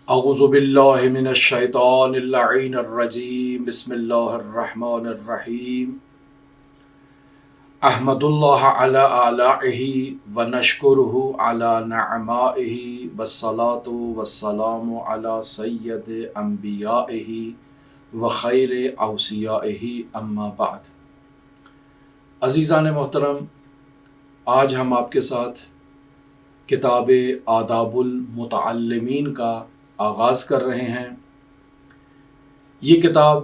اعوذ باللہ من الشیطان اللعین الرجیم بسم اللہ الرحمن الرحیم احمد اللہ علی آلائہ ونشکرہ علی نعمائہ والصلاة والسلام علی سید انبیائہ وخیر اوصیائہ اما بعد۔ عزیزان محترم، آج ہم آپ کے ساتھ کتاب آداب المتعلمین کا آغاز کر رہے ہیں۔ یہ کتاب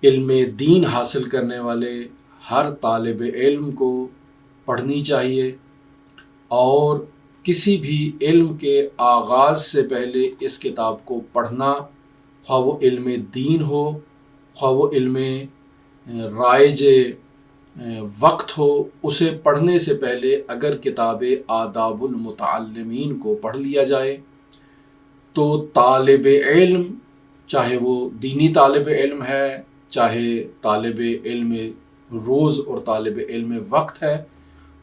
علم دین حاصل کرنے والے ہر طالب علم کو پڑھنی چاہیے، اور کسی بھی علم کے آغاز سے پہلے اس کتاب کو پڑھنا، خواہ وہ علم دین ہو، خواہ وہ علم رائج وقت ہو، اسے پڑھنے سے پہلے اگر کتاب آداب المتعلمین کو پڑھ لیا جائے تو طالب علم، چاہے وہ دینی طالب علم ہے، چاہے طالب علم روز اور طالب علم وقت ہے،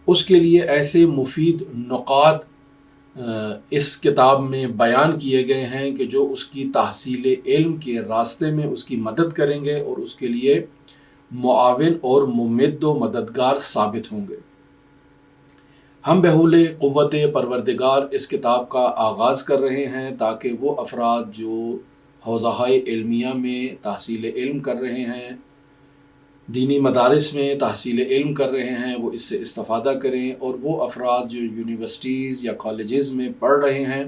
اس کے لیے ایسے مفید نکات اس کتاب میں بیان کیے گئے ہیں کہ جو اس کی تحصیل علم کے راستے میں اس کی مدد کریں گے اور اس کے لیے معاون اور ممد و مددگار ثابت ہوں گے۔ ہم بحول قوت پروردگار اس کتاب کا آغاز کر رہے ہیں تاکہ وہ افراد جو حوزہ علمیہ میں تحصیل علم کر رہے ہیں، دینی مدارس میں تحصیل علم کر رہے ہیں، وہ اس سے استفادہ کریں، اور وہ افراد جو یونیورسٹیز یا کالجز میں پڑھ رہے ہیں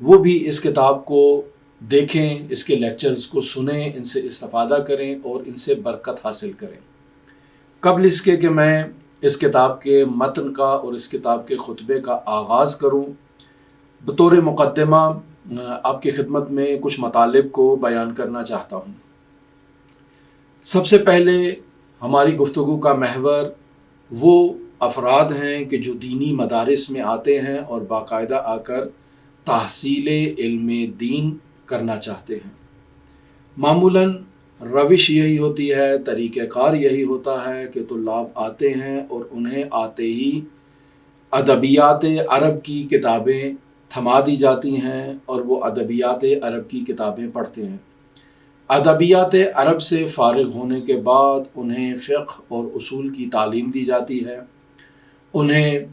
وہ بھی اس کتاب کو دیکھیں، اس کے لیکچرز کو سنیں، ان سے استفادہ کریں اور ان سے برکت حاصل کریں۔ قبل اس کے کہ میں اس کتاب کے متن کا اور اس کتاب کے خطبے کا آغاز کروں، بطور مقدمہ آپ کی خدمت میں کچھ مطالب کو بیان کرنا چاہتا ہوں۔ سب سے پہلے ہماری گفتگو کا محور وہ افراد ہیں کہ جو دینی مدارس میں آتے ہیں اور باقاعدہ آ کر تحصیل علم دین کرنا چاہتے ہیں۔ معمولاً روش یہی ہوتی ہے، طریقہ کار یہی ہوتا ہے کہ طلاب آتے ہیں اور انہیں آتے ہی ادبیات عرب کی کتابیں تھما دی جاتی ہیں اور وہ ادبیات عرب کی کتابیں پڑھتے ہیں۔ ادبیات عرب سے فارغ ہونے کے بعد انہیں فقہ اور اصول کی تعلیم دی جاتی ہے، انہیں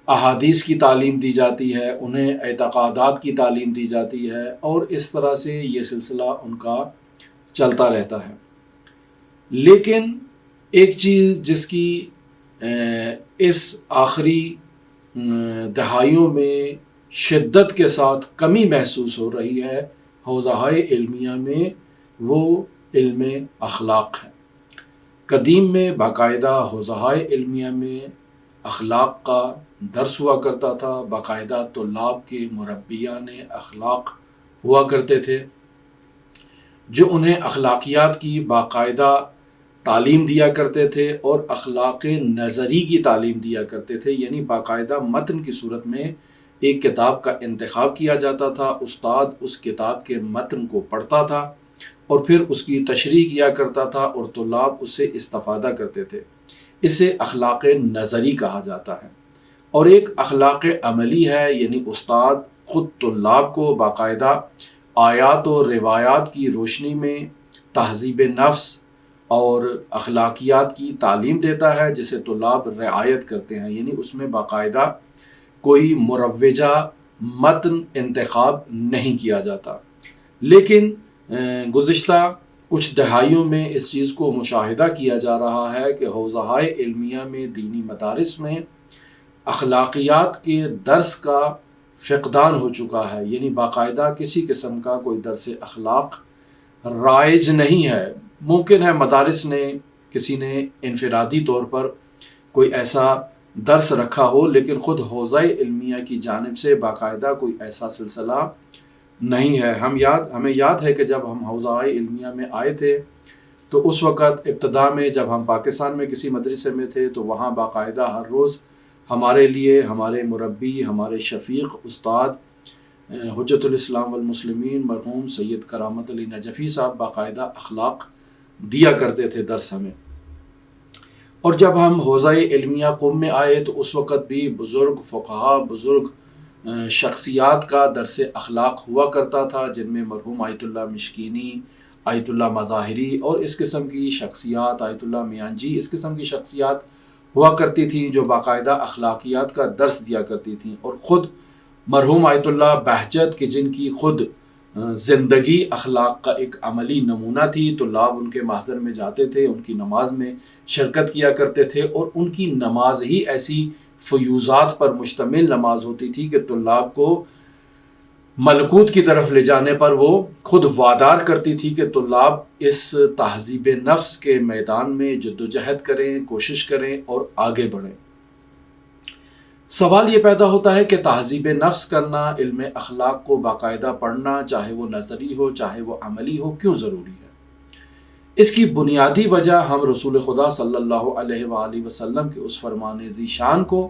احادیث کی تعلیم دی جاتی ہے، انہیں اعتقادات کی تعلیم دی جاتی ہے، اور اس طرح سے یہ سلسلہ ان کا چلتا رہتا ہے۔ لیکن ایک چیز جس کی اس آخری دہائیوں میں شدت کے ساتھ کمی محسوس ہو رہی ہے حوزہ علمیہ میں، وہ علم اخلاق ہے۔ قدیم میں باقاعدہ حوزہ علمیہ میں اخلاق کا درس ہوا کرتا تھا، باقاعدہ طلاب کے مربیان اخلاق ہوا کرتے تھے جو انہیں اخلاقیات کی باقاعدہ تعلیم دیا کرتے تھے اور اخلاق نظری کی تعلیم دیا کرتے تھے، یعنی باقاعدہ متن کی صورت میں ایک کتاب کا انتخاب کیا جاتا تھا، استاد اس کتاب کے متن کو پڑھتا تھا اور پھر اس کی تشریح کیا کرتا تھا اور طلاب اس سے استفادہ کرتے تھے۔ اسے اخلاق نظری کہا جاتا ہے۔ اور ایک اخلاق عملی ہے، یعنی استاد خود طلاب کو باقاعدہ آیات و روایات کی روشنی میں تہذیب نفس اور اخلاقیات کی تعلیم دیتا ہے جسے طلاب رعایت کرتے ہیں، یعنی اس میں باقاعدہ کوئی مروجہ متن انتخاب نہیں کیا جاتا۔ لیکن گزشتہ کچھ دہائیوں میں اس چیز کو مشاہدہ کیا جا رہا ہے کہ حوزہ علمیہ میں دینی مدارس میں اخلاقیات کے درس کا فقدان ہو چکا ہے، یعنی باقاعدہ کسی قسم کا کوئی درس اخلاق رائج نہیں ہے۔ ممکن ہے مدارس نے کسی نے انفرادی طور پر کوئی ایسا درس رکھا ہو، لیکن خود حوزہ علمیہ کی جانب سے باقاعدہ کوئی ایسا سلسلہ نہیں ہے۔ ہمیں یاد ہے کہ جب ہم حوزہ علمیہ میں آئے تھے تو اس وقت ابتدا میں جب ہم پاکستان میں کسی مدرسے میں تھے تو وہاں باقاعدہ ہر روز ہمارے لیے ہمارے مربی، ہمارے شفیق استاد حجت الاسلام والمسلمین مرحوم سید کرامت علی نجفی صاحب باقاعدہ اخلاق دیا کرتے تھے درس ہمیں۔ اور جب ہم حوزہ علمیہ قم میں آئے تو اس وقت بھی بزرگ فقہا، بزرگ شخصیات کا درس اخلاق ہوا کرتا تھا، جن میں مرحوم آیت اللہ مشکینی، آیت اللہ مظاہری اور اس قسم کی شخصیات، آیت اللہ میانجی، اس قسم کی شخصیات ہوا کرتی تھیں جو باقاعدہ اخلاقیات کا درس دیا کرتی تھیں۔ اور خود مرحوم آیت اللہ بہجت کہ جن کی خود زندگی اخلاق کا ایک عملی نمونہ تھی، طلاب ان کے محضر میں جاتے تھے، ان کی نماز میں شرکت کیا کرتے تھے، اور ان کی نماز ہی ایسی فیوزات پر مشتمل نماز ہوتی تھی کہ طلاب کو ملکوت کی طرف لے جانے پر وہ خود وادار کرتی تھی کہ طلاب اس تہذیب نفس کے میدان میں جدوجہد کریں، کوشش کریں اور آگے بڑھیں۔ سوال یہ پیدا ہوتا ہے کہ تہذیب نفس کرنا، علم اخلاق کو باقاعدہ پڑھنا، چاہے وہ نظری ہو چاہے وہ عملی ہو، کیوں ضروری ہے؟ اس کی بنیادی وجہ ہم رسول خدا صلی اللہ علیہ وآلہ وسلم کے اس فرمان ذی شان کو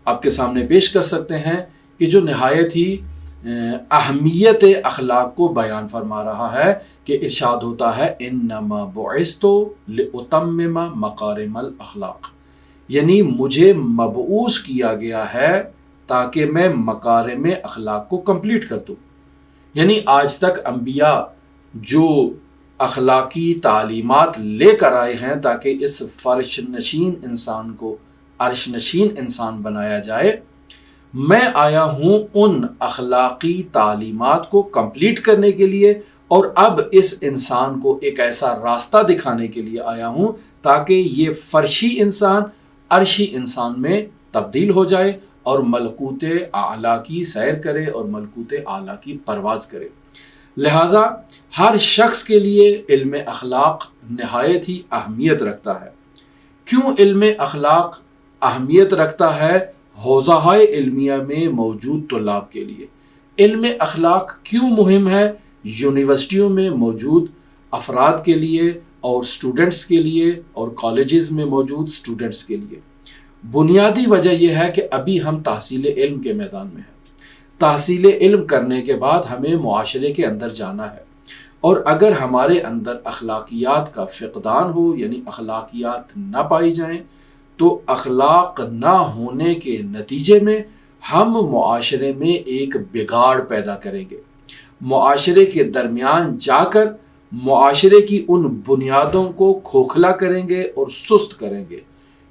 آپ کے سامنے پیش کر سکتے ہیں کہ جو نہایت ہی اہمیت اخلاق کو بیان فرما رہا ہے کہ ارشاد ہوتا ہے انما بعثت لاتمم مکارم الاخلاق، یعنی مجھے مبعوث کیا گیا ہے تاکہ میں مکارم اخلاق کو کمپلیٹ کر دوں۔ یعنی آج تک انبیاء جو اخلاقی تعلیمات لے کر آئے ہیں تاکہ اس فرش نشین انسان کو عرش نشین انسان بنایا جائے، میں آیا ہوں ان اخلاقی تعلیمات کو کمپلیٹ کرنے کے لیے، اور اب اس انسان کو ایک ایسا راستہ دکھانے کے لیے آیا ہوں تاکہ یہ فرشی انسان عرشی انسان میں تبدیل ہو جائے اور ملکوت اعلیٰ کی سیر کرے اور ملکوت اعلیٰ کی پرواز کرے۔ لہٰذا ہر شخص کے لیے علم اخلاق نہایت ہی اہمیت رکھتا ہے۔ کیوں علم اخلاق اہمیت رکھتا ہے؟ حوزہ علمیہ میں موجود طلاب کے لیے علم اخلاق کیوں مہم ہے؟ یونیورسٹیوں میں موجود افراد کے لیے اور سٹوڈنٹس کے لیے اور کالجز میں موجود سٹوڈنٹس کے لیے بنیادی وجہ یہ ہے کہ ابھی ہم تحصیل علم کے میدان میں ہیں۔ تحصیل علم کرنے کے بعد ہمیں معاشرے کے اندر جانا ہے، اور اگر ہمارے اندر اخلاقیات کا فقدان ہو، یعنی اخلاقیات نہ پائی جائیں، تو اخلاق نہ ہونے کے نتیجے میں ہم معاشرے میں ایک بگاڑ پیدا کریں گے، معاشرے کے درمیان جا کر معاشرے کی ان بنیادوں کو کھوکھلا کریں گے اور سست کریں گے۔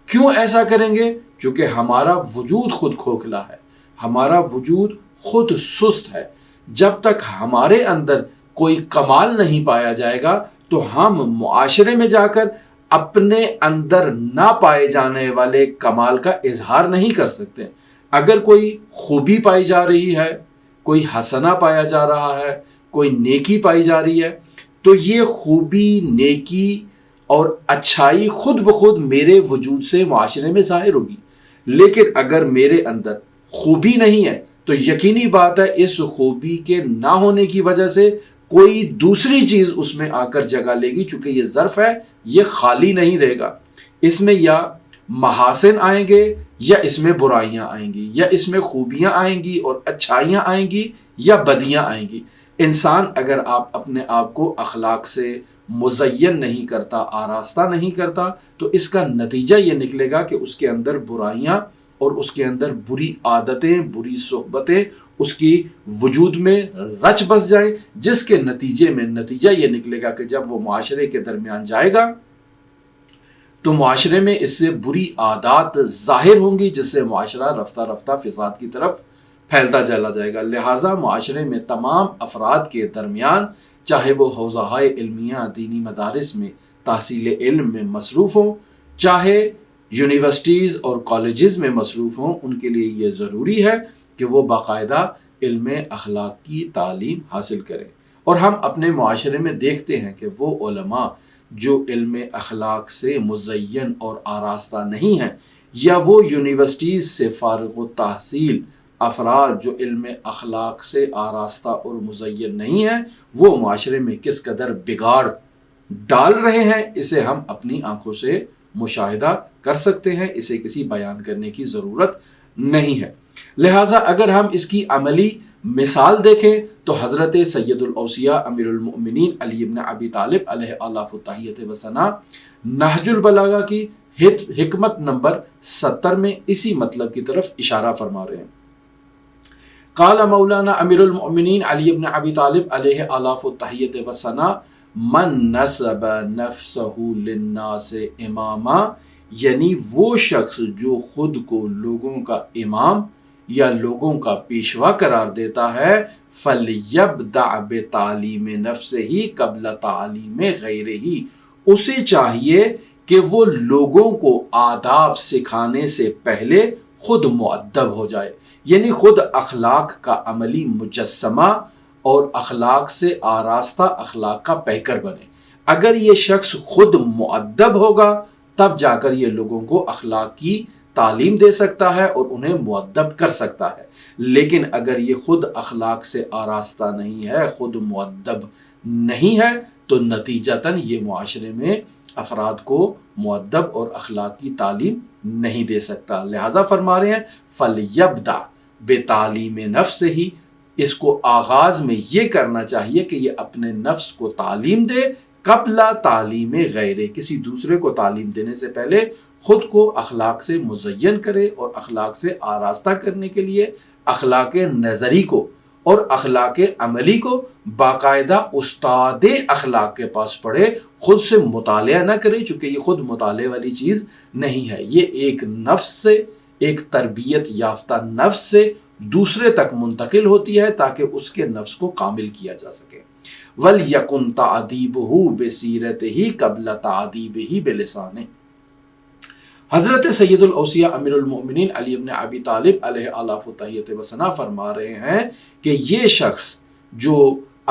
کیوں ایسا کریں گے؟ کیونکہ ہمارا وجود خود کھوکھلا ہے، ہمارا وجود خود سست ہے۔ جب تک ہمارے اندر کوئی کمال نہیں پایا جائے گا تو ہم معاشرے میں جا کر اپنے اندر نہ پائے جانے والے کمال کا اظہار نہیں کر سکتے۔ اگر کوئی خوبی پائی جا رہی ہے، کوئی حسنہ پایا جا رہا ہے، کوئی نیکی پائی جا رہی ہے، تو یہ خوبی، نیکی اور اچھائی خود بخود میرے وجود سے معاشرے میں ظاہر ہوگی۔ لیکن اگر میرے اندر خوبی نہیں ہے تو یقینی بات ہے اس خوبی کے نہ ہونے کی وجہ سے کوئی دوسری چیز اس میں آ کر جگہ لے گی، چونکہ یہ ظرف ہے، یہ خالی نہیں رہے گا۔ اس میں یا محاسن آئیں گے یا اس میں برائیاں آئیں گی، یا اس میں خوبیاں آئیں گی اور اچھائیاں آئیں گی یا بدیاں آئیں گی۔ انسان اگر آپ اپنے آپ کو اخلاق سے مزین نہیں کرتا، آراستہ نہیں کرتا، تو اس کا نتیجہ یہ نکلے گا کہ اس کے اندر برائیاں اور اس کے اندر بری عادتیں، بری صحبتیں اس کی وجود میں رچ بس جائیں، جس کے نتیجہ یہ نکلے گا کہ جب وہ معاشرے کے درمیان جائے گا تو معاشرے میں اس سے بری عادات ظاہر ہوں گی، جس سے معاشرہ رفتہ رفتہ فساد کی طرف پھیلتا چلا جائے گا۔ لہٰذا معاشرے میں تمام افراد کے درمیان، چاہے وہ حوزہ علمیہ دینی مدارس میں تحصیل علم میں مصروف ہوں، چاہے یونیورسٹیز اور کالجز میں مصروف ہوں، ان کے لیے یہ ضروری ہے کہ وہ باقاعدہ علم اخلاق کی تعلیم حاصل کریں۔ اور ہم اپنے معاشرے میں دیکھتے ہیں کہ وہ علماء جو علم اخلاق سے مزین اور آراستہ نہیں ہیں، یا وہ یونیورسٹیز سے فارغ التحصیل افراد جو علم اخلاق سے آراستہ اور مزین نہیں ہیں، وہ معاشرے میں کس قدر بگاڑ ڈال رہے ہیں، اسے ہم اپنی آنکھوں سے مشاہدہ کر سکتے ہیں، اسے کسی بیان کرنے کی ضرورت نہیں ہے۔ لہٰذا اگر ہم اس کی عملی مثال دیکھیں تو حضرت سید الاوصیاء امیر المؤمنین علی بن ابی طالب علیہ آلاف التحیت و ثنا نہج البلاغہ کی حکمت نمبر 70 میں اسی مطلب کی طرف اشارہ فرما رہے ہیں۔ قال مولانا امیر المؤمنین علی بن ابی طالب علیہ آلاف التحیت وثنا من نسب نفسہ للناس اماما، یعنی وہ شخص جو خود کو لوگوں کا امام یا لوگوں کا پیشوا قرار دیتا ہے، فَلْيَبْدَعْ بِتَعْلِيمِ نَفْسِهِ قَبْلَ تَعْلِيمِ غَيْرِهِ، اسے چاہیے کہ وہ لوگوں کو آداب سکھانے سے پہلے خود مؤدب ہو جائے، یعنی خود اخلاق کا عملی مجسمہ اور اخلاق سے آراستہ اخلاق کا پیکر بنے۔ اگر یہ شخص خود مؤدب ہوگا تب جا کر یہ لوگوں کو اخلاق کی تعلیم دے سکتا ہے اور انہیں مؤدب کر سکتا ہے، لیکن اگر یہ خود اخلاق سے آراستہ نہیں ہے، خود مؤدب نہیں ہے، تو نتیجتاً یہ معاشرے میں افراد کو مؤدب اور اخلاق کی تعلیم نہیں دے سکتا۔ لہذا فرما رہے ہیں فَلْيَبْدَعْ بِتَعْلِيمِ نَفْسِهِ، اس کو آغاز میں یہ کرنا چاہیے کہ یہ اپنے نفس کو تعلیم دے قبل تعلیم غیرے، کسی دوسرے کو تعلیم دینے سے پہلے خود کو اخلاق سے مزین کرے اور اخلاق سے آراستہ کرنے کے لیے اخلاق نظری کو اور اخلاق عملی کو باقاعدہ استاد اخلاق کے پاس پڑھے، خود سے مطالعہ نہ کرے، چونکہ یہ خود مطالعے والی چیز نہیں ہے، یہ ایک نفس سے، ایک تربیت یافتہ نفس سے دوسرے تک منتقل ہوتی ہے تاکہ اس کے نفس کو کامل کیا جا سکے۔ وَلْيَكُنْ تَعْدِيبُهُ بِسِيرَتِهِ قَبْلَ تَعْدِيبِهِ بِلِسَانِهِ، حضرت سید الاوصیاء امیر المؤمنین علی بن ابی طالب علیہ آلاف التحیت وثنا فرما رہے ہیں کہ یہ شخص جو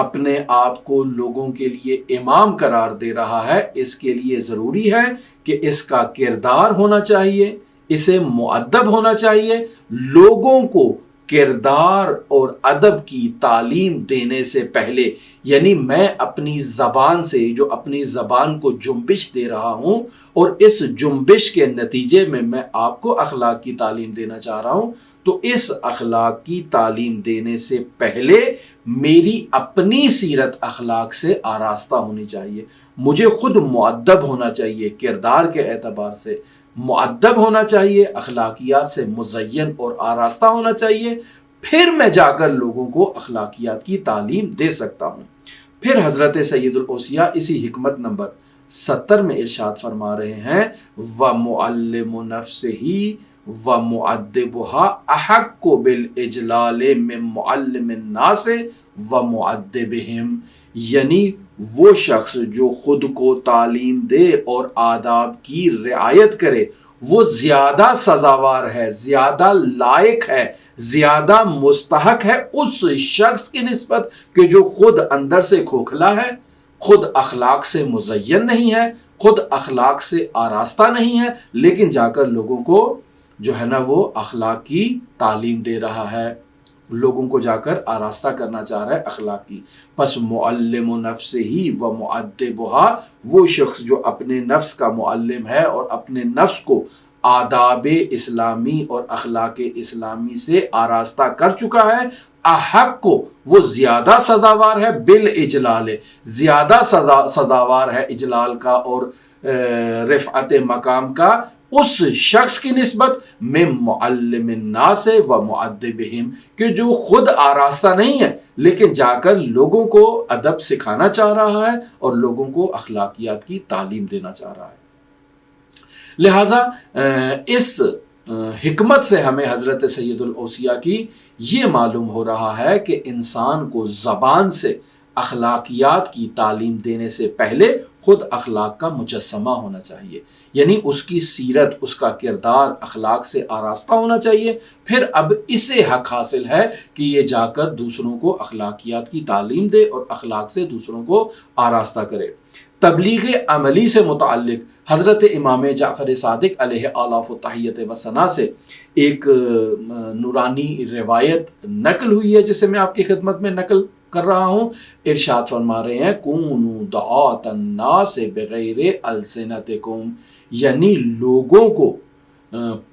اپنے آپ کو لوگوں کے لیے امام قرار دے رہا ہے، اس کے لیے ضروری ہے کہ اس کا کردار ہونا چاہیے، اسے مؤدب ہونا چاہیے، لوگوں کو کردار اور ادب کی تعلیم دینے سے پہلے، یعنی میں اپنی زبان سے جو اپنی زبان کو جنبش دے رہا ہوں اور اس جنبش کے نتیجے میں میں آپ کو اخلاق کی تعلیم دینا چاہ رہا ہوں، تو اس اخلاق کی تعلیم دینے سے پہلے میری اپنی سیرت اخلاق سے آراستہ ہونی چاہیے، مجھے خود مؤدب ہونا چاہیے، کردار کے اعتبار سے مؤدب ہونا چاہیے، اخلاقیات سے مزین اور آراستہ ہونا چاہیے، پھر میں جا کر لوگوں کو اخلاقیات کی تعلیم دے سکتا ہوں۔ پھر حضرت سید الاوصیاء اسی حکمت نمبر 70 میں ارشاد فرما رہے ہیں وَمُعَلِّمُ نَفْسِهِ وَمُعَدِّبُهَا أَحَقُّ بِالْإِجْلَالِ مِنْ مُعَلِّمِ النَّاسِ وَمُعَدِّبِهِمْ، یعنی وہ شخص جو خود کو تعلیم دے اور آداب کی رعایت کرے وہ زیادہ سزاوار ہے، زیادہ لائق ہے، زیادہ مستحق ہے اس شخص کی نسبت کہ جو خود اندر سے کھوکھلا ہے، خود اخلاق سے مزین نہیں ہے، خود اخلاق سے آراستہ نہیں ہے، لیکن جا کر لوگوں کو جو ہے نا وہ اخلاق کی تعلیم دے رہا ہے، لوگوں کو جا کر آراستہ کرنا چاہ رہا ہے اخلاق کی۔ پس معلم نفسہ و مؤدبها، وہ شخص جو اپنے نفس کا معلم ہے اور اپنے نفس کو آداب اسلامی اور اخلاق اسلامی سے آراستہ کر چکا ہے، احق کو وہ زیادہ سزاوار ہے، بالاجلال زیادہ سزاوار ہے اجلال کا اور رفعت مقام کا اس شخص کی نسبت میں معلم الناس و مؤدبہم، کہ جو خود آراستہ نہیں ہے لیکن جا کر لوگوں کو ادب سکھانا چاہ رہا ہے اور لوگوں کو اخلاقیات کی تعلیم دینا چاہ رہا ہے۔ لہٰذا اس حکمت سے ہمیں حضرت سید الاوصیاء کی یہ معلوم ہو رہا ہے کہ انسان کو زبان سے اخلاقیات کی تعلیم دینے سے پہلے خود اخلاق کا مجسمہ ہونا چاہیے، یعنی اس کی سیرت، اس کا کردار اخلاق سے آراستہ ہونا چاہیے، پھر اب اسے حق حاصل ہے کہ یہ جا کر دوسروں کو اخلاقیات کی تعلیم دے اور اخلاق سے دوسروں کو آراستہ کرے۔ تبلیغ عملی سے متعلق حضرت امام جعفر صادق علیہ آلاف التحیت وثنا سے ایک نورانی روایت نقل ہوئی ہے جسے میں آپ کی خدمت میں نقل کر رہا ہوں۔ ارشاد فرما رہے ہیں کونوا دعاة الناس بغیر السنتکم، یعنی لوگوں کو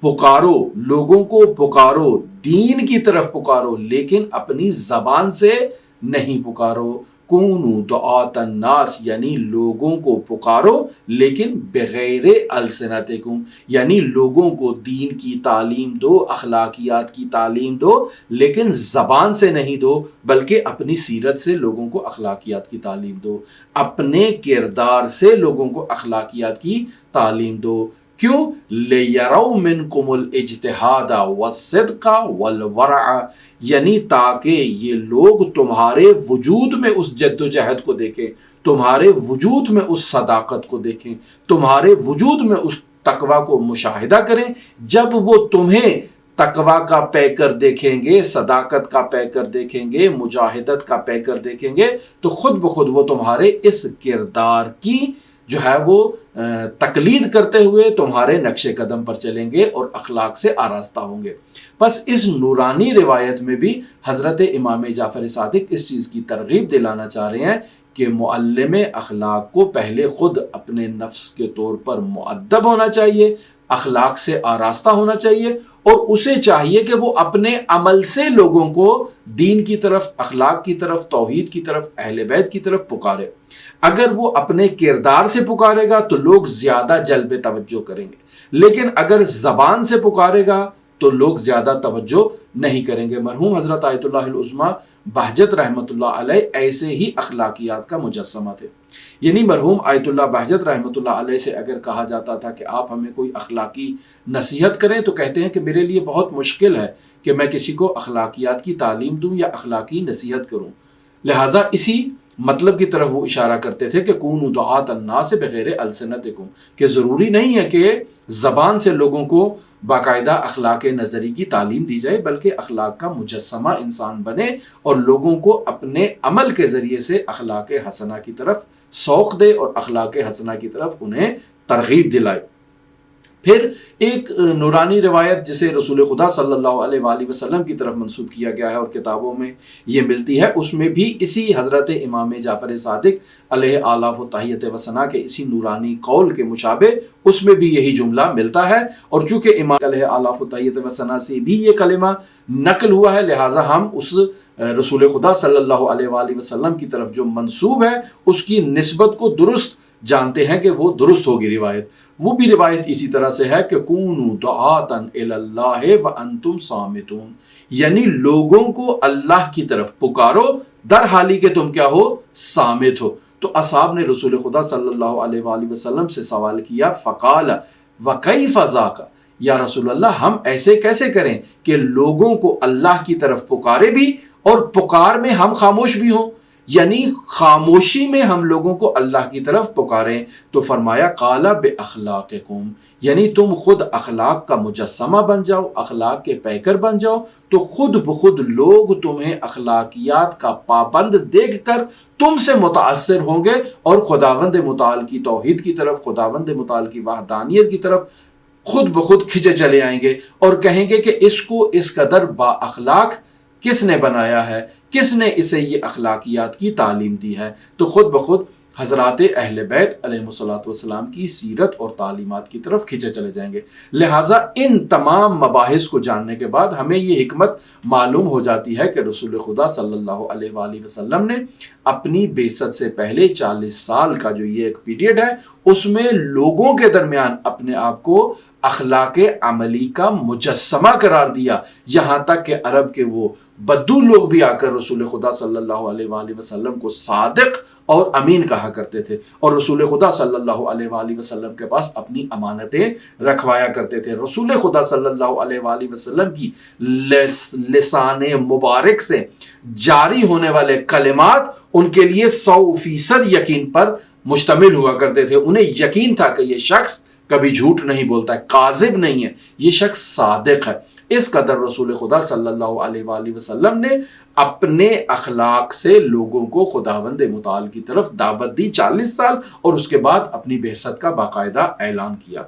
پکارو، لوگوں کو پکارو، دین کی طرف پکارو، لیکن اپنی زبان سے نہیں پکارو۔ کونوا دعاۃ الناس یعنی لوگوں کو پکارو لیکن بغیر السنتکم یعنی لوگوں کو دین کی تعلیم دو، اخلاقیات کی تعلیم دو، لیکن زبان سے نہیں دو بلکہ اپنی سیرت سے لوگوں کو اخلاقیات کی تعلیم دو، اپنے کردار سے لوگوں کو اخلاقیات کی تعلیم دو۔ کیوں؟ لِيَرَوْا مِنْكُمُ الْإِجْتِهَادَ وَالصِّدْقَ وَالْوَرَعَ یعنی تاکہ یہ لوگ تمہارے وجود میں اس جد و جہد کو دیکھیں، تمہارے وجود میں اس صداقت کو دیکھیں، تمہارے وجود میں اس تقوی کو مشاہدہ کریں۔ جب وہ تمہیں تقوی کا پیکر دیکھیں گے، صداقت کا پیکر دیکھیں گے، مجاہدت کا پیکر دیکھیں گے تو خود بخود وہ تمہارے اس کردار کی جو ہے وہ تقلید کرتے ہوئے تمہارے نقش قدم پر چلیں گے اور اخلاق سے آراستہ ہوں گے۔ بس اس نورانی روایت میں بھی حضرت امام جعفر صادق اس چیز کی ترغیب دلانا چاہ رہے ہیں کہ معلم اخلاق کو پہلے خود اپنے نفس کے طور پر مؤدب ہونا چاہیے، اخلاق سے آراستہ ہونا چاہیے، اور اسے چاہیے کہ وہ اپنے عمل سے لوگوں کو دین کی طرف، اخلاق کی طرف، توحید کی طرف، اہل بیت کی طرف پکارے۔ اگر وہ اپنے کردار سے پکارے گا تو لوگ زیادہ جلب توجہ کریں گے، لیکن اگر زبان سے پکارے گا تو لوگ زیادہ توجہ نہیں کریں گے۔ مرحوم حضرت آیت اللہ العظمیٰ بہجت رحمۃ اللہ علیہ ایسے ہی اخلاقیات کا مجسمہ تھے۔ یعنی مرحوم آیت اللہ بہجت رحمۃ اللہ علیہ سے اگر کہا جاتا تھا کہ آپ ہمیں کوئی اخلاقی نصیحت کریں تو کہتے ہیں کہ میرے لیے بہت مشکل ہے کہ میں کسی کو اخلاقیات کی تعلیم دوں یا اخلاقی نصیحت کروں، لہٰذا اسی مطلب کی طرف وہ اشارہ کرتے تھے کہ کونوا دعاۃ الناس بغیر السنتکم، کہ ضروری نہیں ہے کہ زبان سے لوگوں کو باقاعدہ اخلاق نظری کی تعلیم دی جائے، بلکہ اخلاق کا مجسمہ انسان بنے اور لوگوں کو اپنے عمل کے ذریعے سے اخلاق حسنہ کی طرف سوق دے اور اخلاق حسنہ کی طرف انہیں ترغیب دلائے۔ پھر ایک نورانی روایت جسے رسول خدا صلی اللہ علیہ وآلہ وسلم کی طرف منسوب کیا گیا ہے اور کتابوں میں یہ ملتی ہے، اس میں بھی اسی حضرت امام جعفر صادق علیہ آلاف و تحیت و ثنا کے اسی نورانی قول کے مشابہ اس میں بھی یہی جملہ ملتا ہے، اور چونکہ امام علیہ آلاف و تحیت و ثنا سے بھی یہ کلمہ نقل ہوا ہے لہٰذا ہم اس رسول خدا صلی اللہ علیہ وآلہ وسلم کی طرف جو منسوب ہے اس کی نسبت کو درست جانتے ہیں کہ وہ درست ہوگی روایت۔ وہ بھی روایت اسی طرح سے ہے کہ کونوا دعاۃ الی اللہ وانتم صامتون یعنی لوگوں کو اللہ کی طرف پکارو در حالی کہ تم کیا ہو؟ صامت ہو۔ تو اصحاب نے رسول خدا صلی اللہ علیہ وآلہ وسلم سے سوال کیا، فقال وکیف ذاک، یا رسول اللہ ہم ایسے کیسے کریں کہ لوگوں کو اللہ کی طرف پکارے بھی اور پکار میں ہم خاموش بھی ہوں، یعنی خاموشی میں ہم لوگوں کو اللہ کی طرف پکاریں؟ تو فرمایا قال باخلاقکم یعنی تم خود اخلاق کا مجسمہ بن جاؤ، اخلاق کے پیکر بن جاؤ، تو خود بخود لوگ تمہیں اخلاقیات کا پابند دیکھ کر تم سے متاثر ہوں گے اور خداوند متعال کی توحید کی طرف، خداوند متعال کی وحدانیت کی طرف خود بخود کھنچے چلے آئیں گے اور کہیں گے کہ اس کو اس قدر با اخلاق کس نے بنایا ہے، کس نے اسے یہ اخلاقیات کی تعلیم دی ہے؟ تو خود بخود حضرات اہل بیت علیہ الصلوۃ والسلام کی سیرت اور تعلیمات کی طرف کھینچے چلے جائیں گے۔ لہٰذا ان تمام مباحث کو جاننے کے بعد ہمیں یہ حکمت معلوم ہو جاتی ہے کہ رسول خدا صلی اللہ علیہ وآلہ وسلم نے اپنی بعثت سے پہلے 40 سال کا جو یہ ایک پیریڈ ہے اس میں لوگوں کے درمیان اپنے آپ کو اخلاق عملی کا مجسمہ قرار دیا، یہاں تک کہ عرب کے وہ بدو لوگ بھی آ کر رسول خدا صلی اللہ علیہ وآلہ وسلم کو صادق اور امین کہا کرتے تھے، اور رسول خدا صلی اللہ علیہ وآلہ وسلم کے پاس اپنی امانتیں رکھوایا کرتے تھے۔ رسول خدا صلی اللہ علیہ وآلہ وسلم کی لسان مبارک سے جاری ہونے والے کلمات ان کے لیے 100% یقین پر مشتمل ہوا کرتے تھے۔ انہیں یقین تھا کہ یہ شخص کبھی جھوٹ نہیں بولتا ہے، کاذب نہیں ہے، یہ شخص صادق ہے۔ اس قدر رسول خدا صلی اللہ علیہ وآلہ وسلم نے اپنے اخلاق سے لوگوں کو خداوند متعال کی طرف دعوت دی 40 سال، اور اس کے بعد اپنی بعثت کا باقاعدہ اعلان کیا۔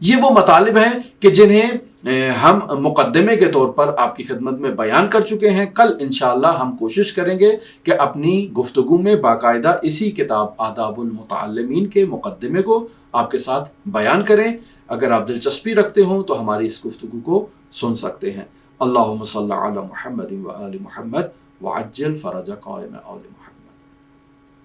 یہ وہ مطالب ہیں کہ جنہیں ہم مقدمے کے طور پر آپ کی خدمت میں بیان کر چکے ہیں۔ کل انشاءاللہ ہم کوشش کریں گے کہ اپنی گفتگو میں باقاعدہ اسی کتاب آداب المتعلمین کے مقدمے کو آپ کے ساتھ بیان کریں۔ اگر آپ دلچسپی رکھتے ہوں تو ہماری اس گفتگو کو سن سکتے ہیں۔ اللہم صلی علی محمد و آل محمد وعجل فرج قائم آل محمد.